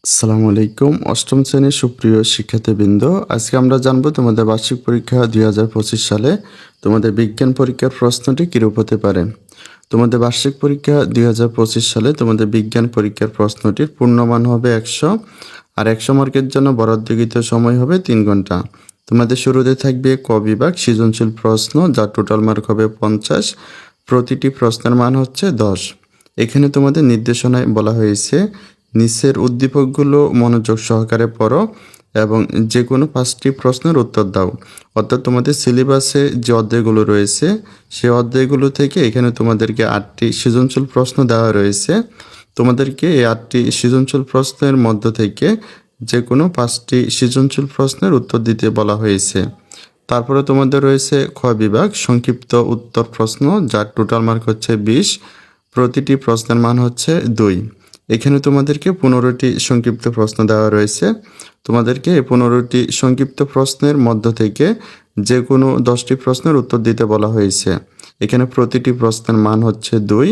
আসসালামু আলাইকুম। অষ্টম শ্রেণীর সুপ্রিয় শিক্ষার্থীবৃন্দ, আজকে আমরা জানবো তোমাদের বার্ষিক পরীক্ষা 2025 সালে তোমাদের বিজ্ঞান পরীক্ষার প্রশ্নটি কীরূপ হতে পারে। তোমাদের বার্ষিক পরীক্ষা 2025 সালে তোমাদের বিজ্ঞান পরীক্ষার প্রশ্নটির পূর্ণমান হবে 100 আর 100 মার্কের জন্য বরাদ্দকৃত সময় হবে 3 ঘন্টা। তোমাদের শুরুতে থাকবে ক বিভাগ সৃজনশীল প্রশ্ন, যার টোটাল মার্ক হবে 50। প্রতিটি প্রশ্নের মান হচ্ছে 10। এখানে তোমাদের নির্দেশনায় বলা হয়েছে নিচের উদ্দীপকগুলো মনোযোগ সহকারে পড়ো এবং যে কোনো 5টি প্রশ্নের উত্তর দাও। অর্থাৎ তোমাদের সিলেবাসে যে অধ্যায়গুলো রয়েছে সেই অধ্যায়গুলো থেকে এখানে তোমাদেরকে 8টি সৃজনশীল প্রশ্ন দেওয়া রয়েছে। তোমাদেরকে এই 8টি সৃজনশীল প্রশ্নের মধ্য থেকে যে কোনো 5টি সৃজনশীল প্রশ্নের উত্তর দিতে বলা হয়েছে। তারপরে তোমাদের রয়েছে খ বিভাগ সংক্ষিপ্ত উত্তর প্রশ্ন, যার টোটাল মার্ক হচ্ছে 20। প্রতিটি প্রশ্নের মান হচ্ছে 2। এখানে তোমাদেরকে 15টি সংক্ষিপ্ত প্রশ্ন দেওয়া রয়েছে। তোমাদেরকে এই 15টি সংক্ষিপ্ত প্রশ্নের মধ্য থেকে যে কোনো 10টি প্রশ্নের উত্তর দিতে বলা হয়েছে। এখানে প্রতিটি প্রশ্নের মান হচ্ছে 2।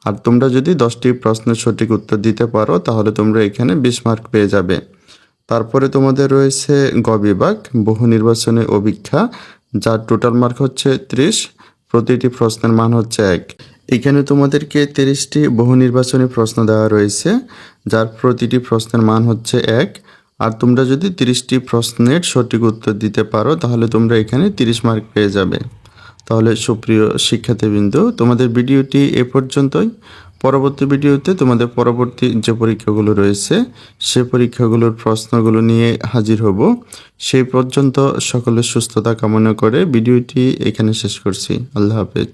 আর তোমরা যদি 10টি প্রশ্নের সঠিক উত্তর দিতে পারো তাহলে তোমরা এখানে 20 মার্ক পেয়ে যাবে। তারপরে তোমাদের রয়েছে গ বিভাগ বহু নির্বাচনী অভিক্ষা, যার টোটাল মার্ক হচ্ছে 30। প্রতিটি প্রশ্নের মান হচ্ছে 1। এখানে তোমাদেরকে 30টি বহু নির্বাচনী প্রশ্ন দেওয়া রয়েছে, যার প্রতিটি প্রশ্নের মান হচ্ছে 1। আর তোমরা যদি 30টি প্রশ্নের সঠিক উত্তর দিতে পারো তাহলে তোমরা এখানে 30 মার্ক পেয়ে যাবে। তাহলে সুপ্রিয় শিক্ষার্থীবৃন্দ, তোমাদের ভিডিওটি এ পর্যন্তই। পরবর্তী ভিডিওতে তোমাদের পরবর্তী যে পরীক্ষাগুলো রয়েছে সে পরীক্ষাগুলোর প্রশ্নগুলো নিয়ে হাজির হব। সেই পর্যন্ত সকলের সুস্থতা কামনা করে ভিডিওটি এখানে শেষ করছি। আল্লাহ হাফেজ।